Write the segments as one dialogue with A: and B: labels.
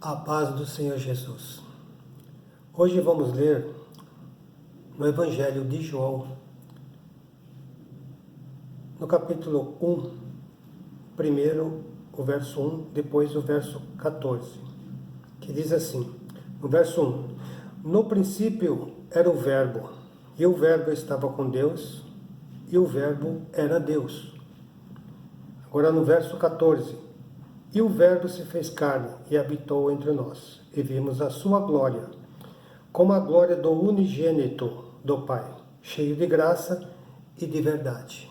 A: A paz do Senhor Jesus. Hoje vamos ler no Evangelho de João, no capítulo 1, primeiro o verso 1, depois o verso 14, que diz assim, no verso 1, no princípio era o Verbo, e o Verbo estava com Deus, e o Verbo era Deus. Agora no verso 14, e o Verbo se fez carne e habitou entre nós, e vimos a sua glória, como a glória do unigênito do Pai, cheio de graça e de verdade.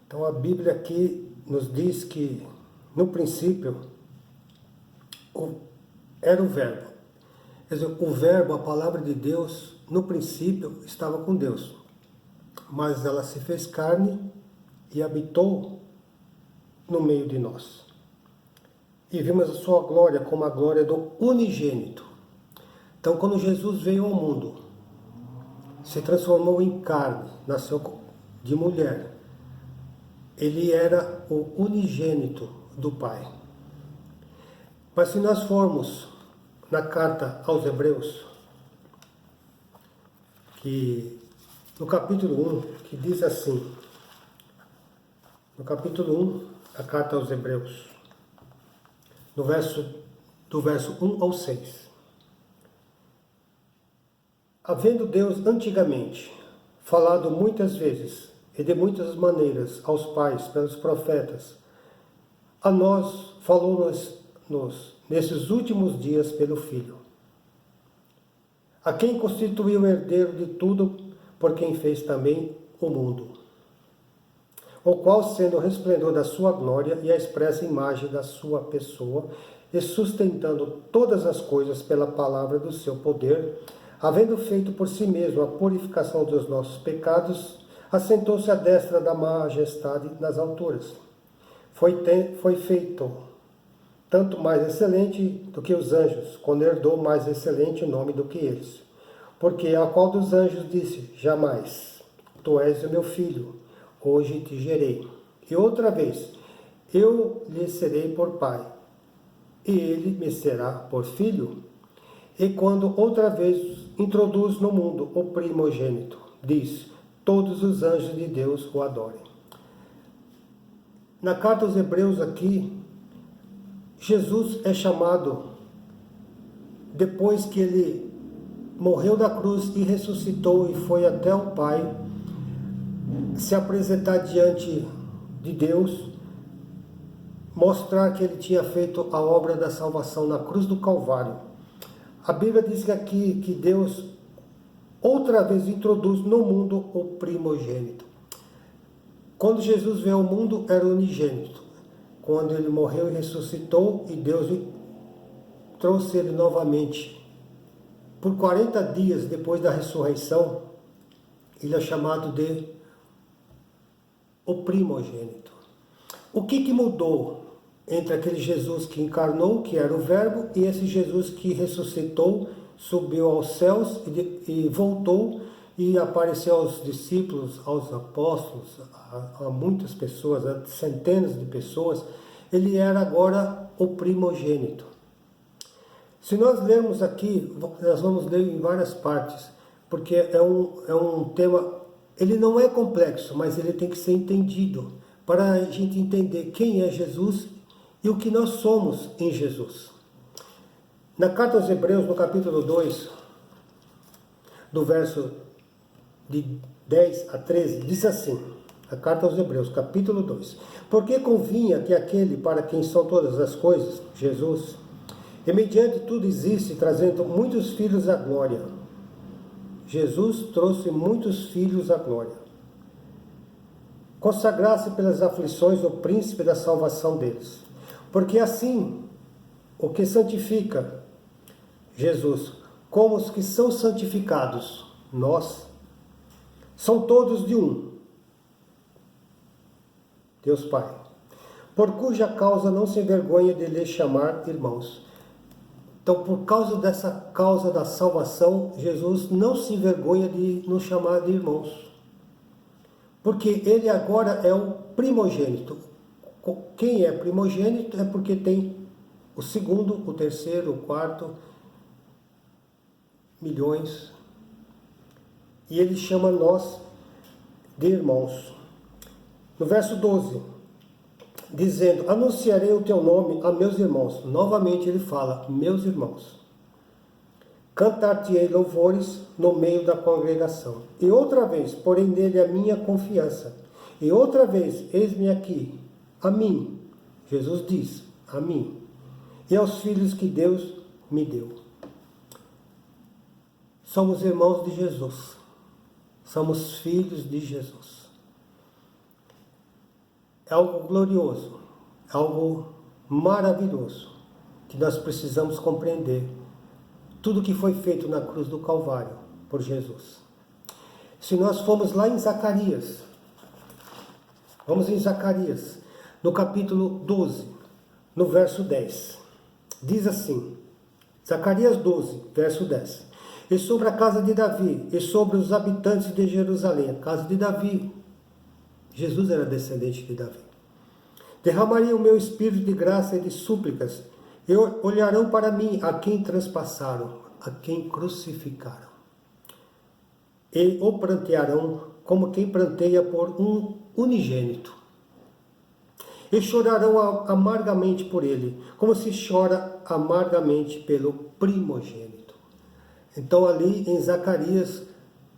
A: Então a Bíblia aqui nos diz que no princípio era o Verbo. Quer dizer, o Verbo, a palavra de Deus, no princípio estava com Deus, mas ela se fez carne e habitou no meio de nós. E vimos a sua glória como a glória do unigênito. Então, quando Jesus veio ao mundo, se transformou em carne, nasceu de mulher, ele era o unigênito do Pai. Mas se nós formos na carta aos Hebreus, que no capítulo 1, que diz assim, no capítulo 1, a carta aos Hebreus, do verso 1 ao 6. Havendo Deus antigamente falado muitas vezes e de muitas maneiras aos pais pelos profetas, a nós falou-nos nesses últimos dias pelo Filho, a quem constituiu o herdeiro de tudo, por quem fez também o mundo, o qual, sendo o resplendor da sua glória e a expressa imagem da sua pessoa, e sustentando todas as coisas pela palavra do seu poder, havendo feito por si mesmo a purificação dos nossos pecados, assentou-se à destra da majestade nas alturas. Foi feito tanto mais excelente do que os anjos, quando herdou mais excelente nome do que eles. Porque a qual dos anjos disse, jamais, tu és o meu filho, hoje te gerei. E outra vez, eu lhe serei por pai, e ele me será por filho. E quando outra vez introduz no mundo o primogênito, diz, todos os anjos de Deus o adorem. Na carta aos Hebreus aqui, Jesus é chamado, depois que ele morreu da cruz e ressuscitou e foi até o Pai, se apresentar diante de Deus, mostrar que ele tinha feito a obra da salvação na cruz do Calvário. A Bíblia diz aqui que Deus outra vez introduz no mundo o primogênito. Quando Jesus veio ao mundo, era unigênito. Quando ele morreu e ressuscitou, e Deus trouxe ele novamente, por 40 dias depois da ressurreição, ele é chamado de o primogênito. O que mudou entre aquele Jesus que encarnou, que era o Verbo, e esse Jesus que ressuscitou, subiu aos céus e voltou e apareceu aos discípulos, aos apóstolos, a muitas pessoas, a centenas de pessoas? Ele era agora o primogênito. Se nós lermos aqui, nós vamos ler em várias partes, porque é um tema, ele não é complexo, mas ele tem que ser entendido, para a gente entender quem é Jesus e o que nós somos em Jesus. Na carta aos Hebreus, no capítulo 2, do verso de 10 a 13, diz assim, a carta aos Hebreus, capítulo 2, porque convinha que aquele para quem são todas as coisas, Jesus, e mediante tudo existe, trazendo muitos filhos à glória. Jesus trouxe muitos filhos à glória. Consagrasse pelas aflições o príncipe da salvação deles. Porque assim, o que santifica Jesus, como os que são santificados, nós, são todos de um, Deus Pai, por cuja causa não se envergonha de lhes chamar irmãos. Então, por causa dessa causa da salvação, Jesus não se envergonha de nos chamar de irmãos. Porque ele agora é o primogênito. Quem é primogênito é porque tem o segundo, o terceiro, o quarto, milhões. E ele chama nós de irmãos. No verso 12, dizendo, anunciarei o teu nome a meus irmãos. Novamente ele fala, meus irmãos. Cantar-te-ei louvores no meio da congregação. E outra vez, porém nele a minha confiança. E outra vez, eis-me aqui, a mim. Jesus diz, a mim. E aos filhos que Deus me deu. Somos irmãos de Jesus. Somos filhos de Jesus. É algo glorioso, é algo maravilhoso, que nós precisamos compreender. Tudo que foi feito na cruz do Calvário por Jesus. Se nós formos lá em Zacarias, vamos em Zacarias, no capítulo 12, no verso 10. Diz assim, Zacarias 12, verso 10. E sobre a casa de Davi, e sobre os habitantes de Jerusalém, a casa de Davi, Jesus era descendente de Davi. Derramaria o meu espírito de graça e de súplicas, e olharão para mim a quem transpassaram, a quem crucificaram. E o prantearão como quem pranteia por um unigênito. E chorarão amargamente por ele, como se chora amargamente pelo primogênito. Então ali em Zacarias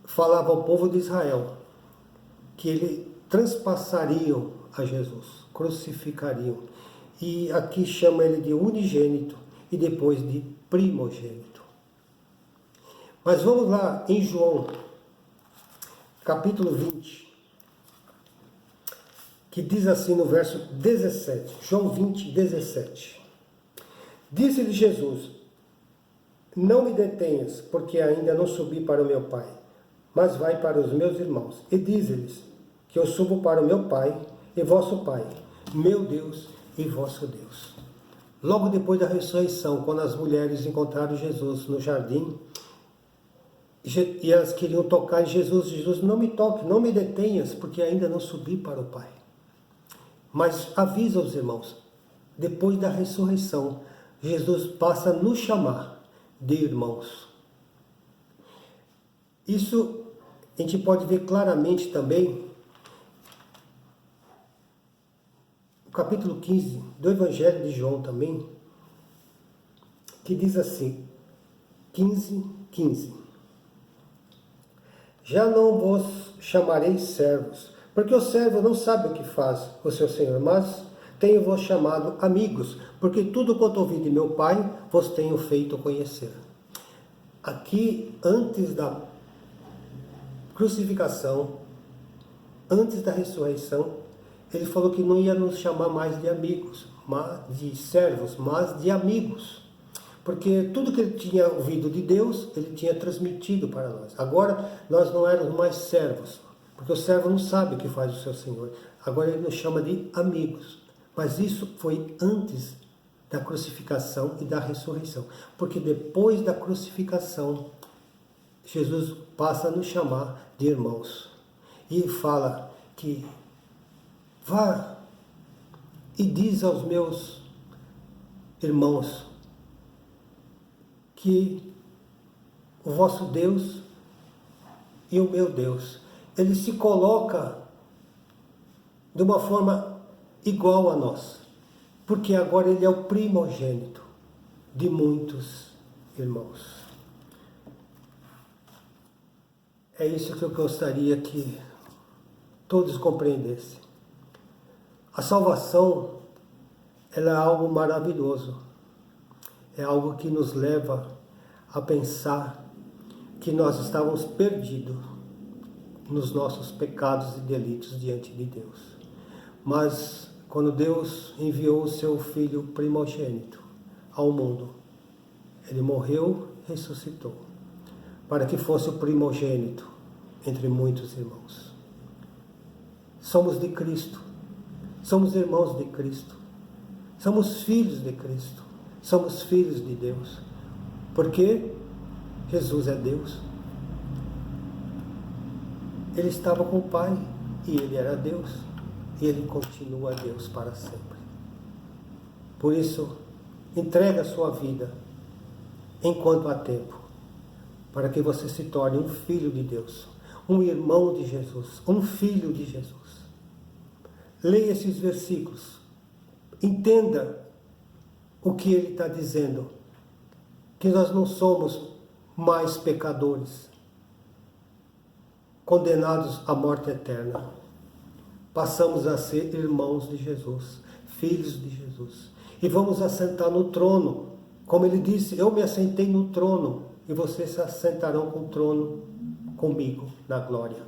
A: falava ao povo de Israel que ele transpassariam a Jesus, crucificariam. E aqui chama ele de unigênito e depois de primogênito. Mas vamos lá em João, capítulo 20, que diz assim no verso 17, João 20, 17. Disse-lhe Jesus, não me detenhas, porque ainda não subi para o meu Pai, mas vai para os meus irmãos. E diz-lhes que eu subo para o meu Pai e vosso Pai, meu Deus e vosso Deus. Logo depois da ressurreição, quando as mulheres encontraram Jesus no jardim, e elas queriam tocar em Jesus, Jesus, não me toque, não me detenhas, porque ainda não subi para o Pai. Mas avisa os irmãos, depois da ressurreição, Jesus passa a nos chamar de irmãos. Isso a gente pode ver claramente também no capítulo 15 do Evangelho de João também, que diz assim, 15. Já não vos chamarei servos, porque o servo não sabe o que faz o seu senhor, mas tenho-vos chamado amigos, porque tudo quanto ouvi de meu Pai, vos tenho feito conhecer. Aqui, antes da crucificação, antes da ressurreição, ele falou que não ia nos chamar mais de amigos, de servos, mas de amigos. Porque tudo que ele tinha ouvido de Deus, ele tinha transmitido para nós. Agora, nós não éramos mais servos, porque o servo não sabe o que faz o seu senhor. Agora ele nos chama de amigos. Mas isso foi antes da crucificação e da ressurreição. Porque depois da crucificação, Jesus passa a nos chamar de irmãos. E fala que vá e diz aos meus irmãos que o vosso Deus e o meu Deus, ele se coloca de uma forma igual a nós, porque agora ele é o primogênito de muitos irmãos. É isso que eu gostaria que todos compreendessem. A salvação, ela é algo maravilhoso. É algo que nos leva a pensar que nós estávamos perdidos nos nossos pecados e delitos diante de Deus. Mas quando Deus enviou o seu Filho primogênito ao mundo, ele morreu e ressuscitou, para que fosse o primogênito entre muitos irmãos. Somos de Cristo, somos irmãos de Cristo, somos filhos de Cristo, somos filhos de Deus, porque Jesus é Deus. Ele estava com o Pai e ele era Deus, e ele continua Deus para sempre. Por isso, Entrega a sua vida enquanto há tempo, para que você se torne um filho de Deus, um irmão de Jesus, um filho de Jesus. Leia esses versículos, entenda o que ele está dizendo, que nós não somos mais pecadores, condenados à morte eterna. Passamos a ser irmãos de Jesus, filhos de Jesus. E vamos assentar no trono. Como ele disse, eu me assentei no trono, e vocês se assentarão com o trono comigo na glória.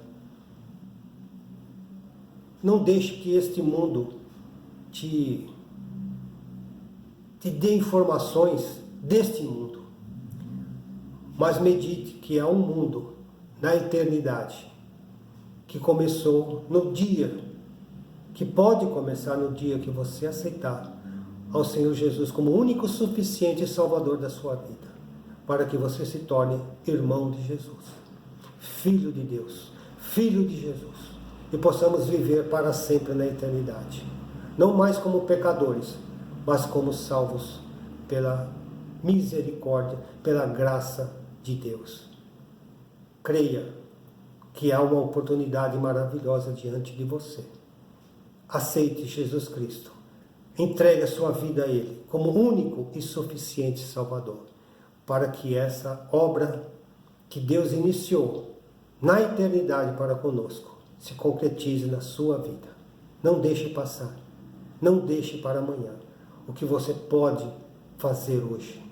A: Não deixe que este mundo te dê informações deste mundo, mas medite que há um mundo na eternidade que começou no dia, que pode começar no dia que você aceitar ao Senhor Jesus como único, suficiente e salvador da sua vida, para que você se torne irmão de Jesus, filho de Deus, filho de Jesus, e possamos viver para sempre na eternidade, não mais como pecadores, mas como salvos pela misericórdia, pela graça de Deus. Creia que há uma oportunidade maravilhosa diante de você. Aceite Jesus Cristo. Entregue a sua vida a Ele como único e suficiente Salvador, para que essa obra que Deus iniciou na eternidade para conosco se concretize na sua vida. Não deixe passar. Não deixe para amanhã o que você pode fazer hoje.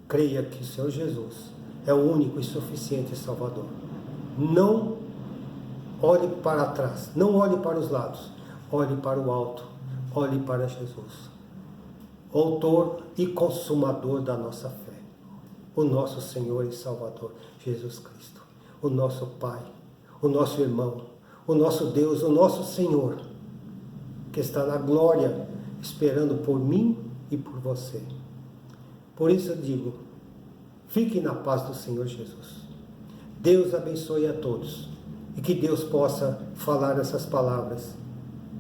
A: Creia que o Senhor Jesus é o único e suficiente Salvador. Não olhe para trás, não olhe para os lados, olhe para o alto, olhe para Jesus, o autor e consumador da nossa fé, o nosso Senhor e Salvador, Jesus Cristo, o nosso Pai, o nosso irmão, o nosso Deus, o nosso Senhor, que está na glória, esperando por mim e por você. Por isso eu digo, fique na paz do Senhor Jesus. Deus abençoe a todos e que Deus possa falar essas palavras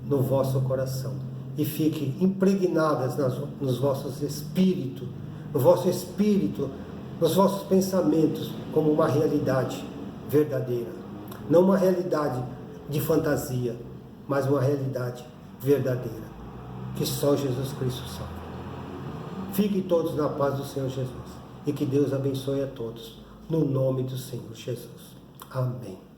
A: no vosso coração e fique impregnadas nos vossos espíritos, no vosso espírito, nos vossos pensamentos como uma realidade verdadeira, não uma realidade de fantasia, mas uma realidade verdadeira, que só Jesus Cristo salva. Fiquem todos na paz do Senhor Jesus e que Deus abençoe a todos, no nome do Senhor Jesus. Amém.